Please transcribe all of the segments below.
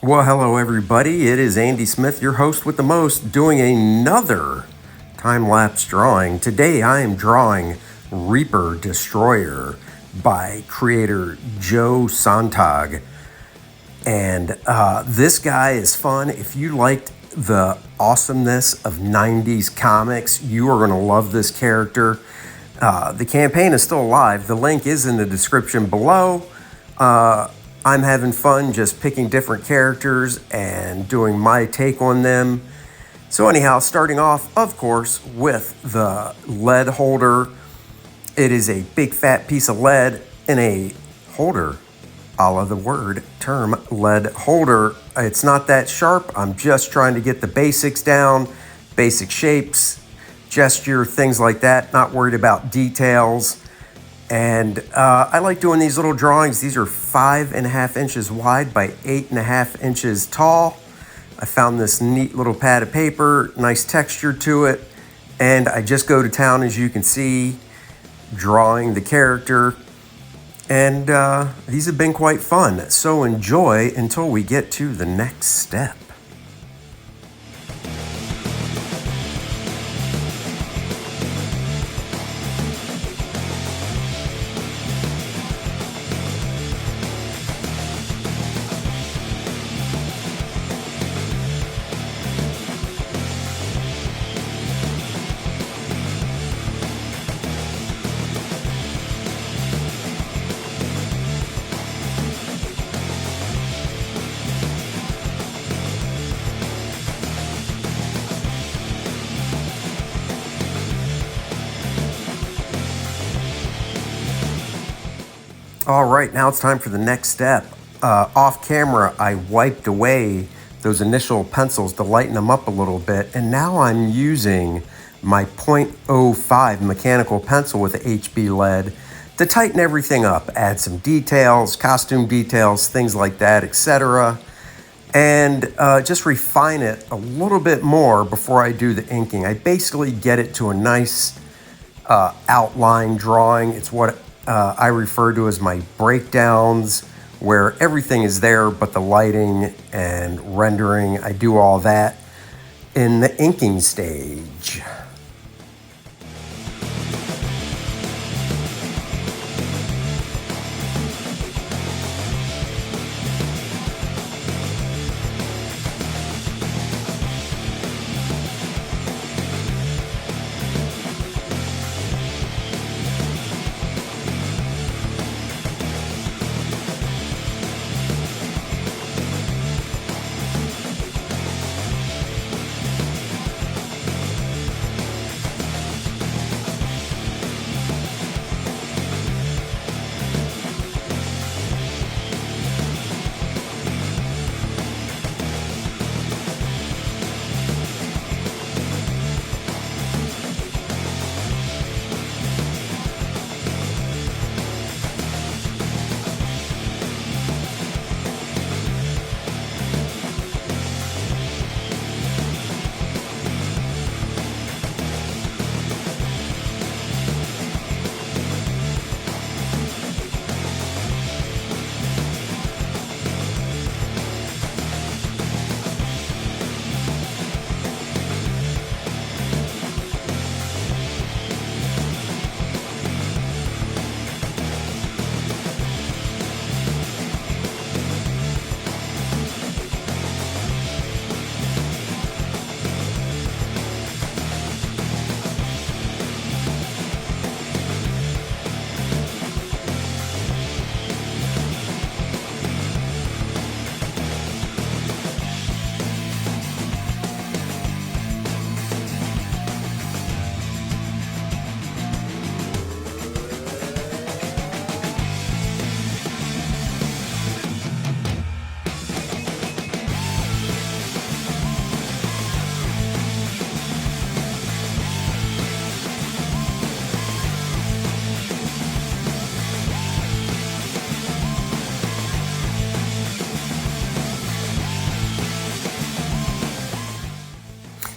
Well, hello everybody. It is Andy Smith, your host with the most, doing another time-lapse drawing. Today I am drawing Reaper Destroyer by creator Joe Sonntag. And this guy is fun. If you liked the awesomeness of 90s comics, you are going to love this character. The campaign is still alive. The link is in the description below. I'm having fun just picking different characters and doing my take on them. So anyhow, starting off, of course, with the lead holder. It is a big fat piece of lead in a holder, a la the word term lead holder. It's not that sharp. I'm just trying to get the basics down, basic shapes, gesture, things like that. Not worried about details. And I like doing these little drawings. These are 5.5 inches wide by 8.5 inches tall. I found this neat little pad of paper, nice texture to it. And I just go to town, as you can see, drawing the character. And these have been quite fun. So enjoy until we get to the next step. All right, now it's time for the next step. Off camera, I wiped away those initial pencils to lighten them up a little bit, and now I'm using my .05 mechanical pencil with HB lead to tighten everything up, add some details, costume details, things like that, etc. And just refine it a little bit more before I do the inking. I basically get it to a nice outline drawing. It's what I refer to as my breakdowns, where everything is there but the lighting and rendering. I do all that in the inking stage.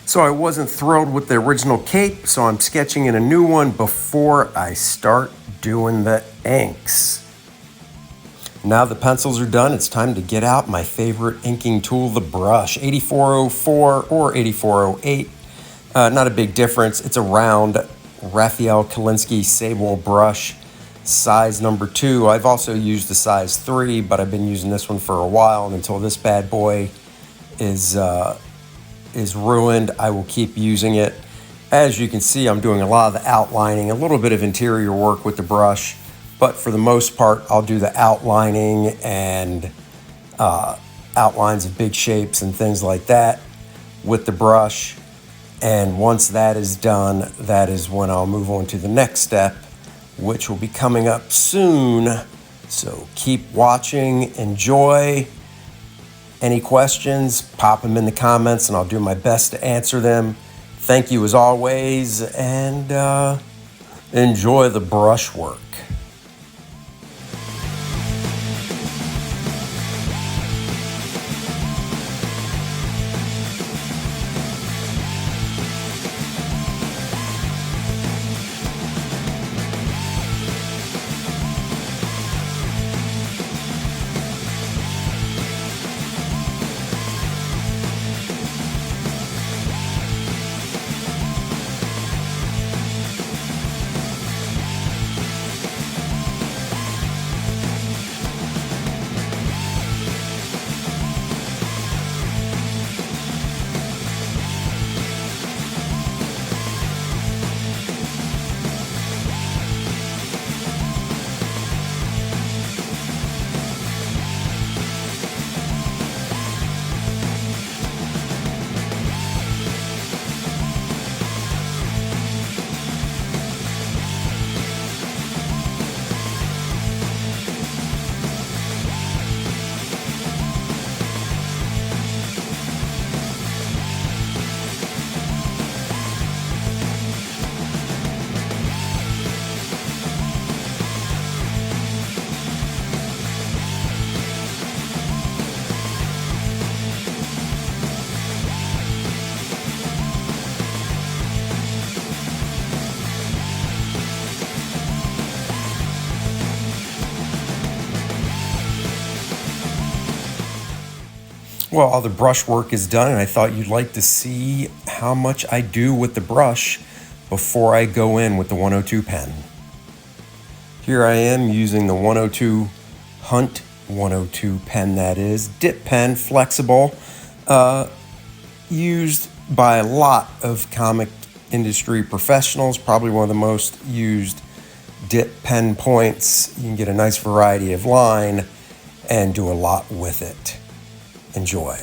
So I wasn't thrilled with the original cape, so I'm sketching in a new one before I start doing the inks. Now the pencils are done, it's time to get out my favorite inking tool, the brush. 8404 or 8408. Not a big difference. It's a round Raphael Kalinsky sable brush, size number 2. I've also used the size 3, but I've been using this one for a while, and until this bad boy is ruined, I will keep using it. As you can see, I'm doing a lot of the outlining, a little bit of interior work with the brush, but for the most part, I'll do the outlining and outlines of big shapes and things like that with the brush. And once that is done, that is when I'll move on to the next step, which will be coming up soon. So keep watching, enjoy. Any questions, pop them in the comments and I'll do my best to answer them. Thank you as always, and enjoy the brushwork. Well, all the brush work is done, and I thought you'd like to see how much I do with the brush before I go in with the 102 pen. Here I am using the 102 Hunt 102 pen, that is, dip pen, flexible, used by a lot of comic industry professionals, probably one of the most used dip pen points. You can get a nice variety of line and do a lot with it. Enjoy.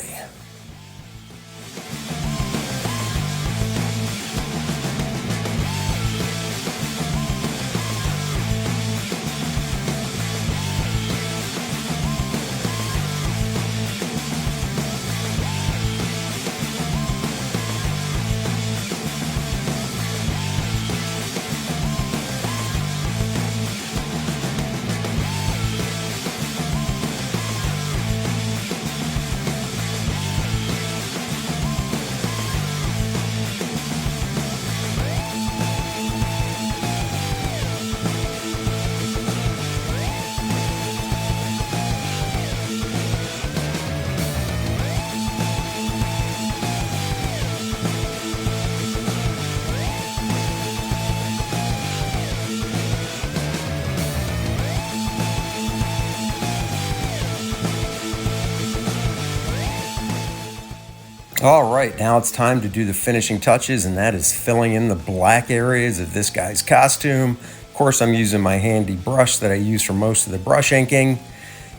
All right, now it's time to do the finishing touches, and that is filling in the black areas of this guy's costume. Of course, I'm using my handy brush that I use for most of the brush inking.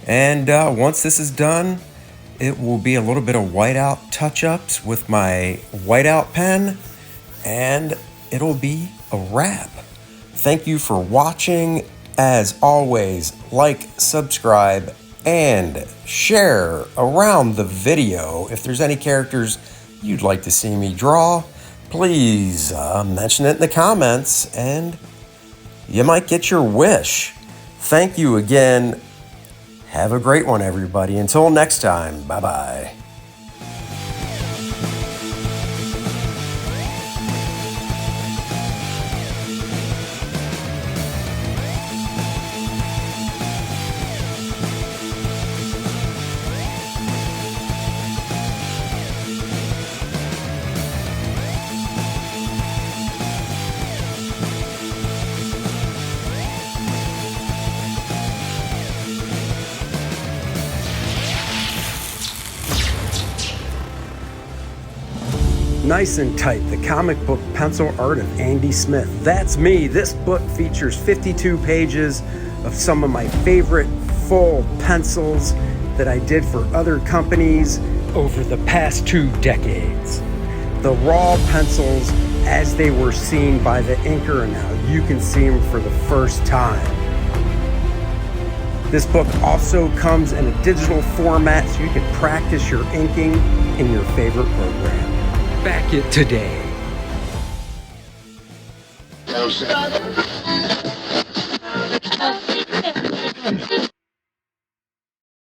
And once this is done, it will be a little bit of whiteout touch-ups with my whiteout pen, and it'll be a wrap. Thank you for watching. As always, like, subscribe, and share around the video. If there's any characters you'd like to see me draw, please mention it in the comments and you might get your wish. Thank you again. Have a great one, everybody. Until next time, bye-bye. Nice and Tight, the comic book pencil art of Andy Smith. That's me. This book features 52 pages of some of my favorite full pencils that I did for other companies over the past 2 decades. The raw pencils as they were seen by the inker, and now you can see them for the first time. This book also comes in a digital format so you can practice your inking in your favorite program. Back it today.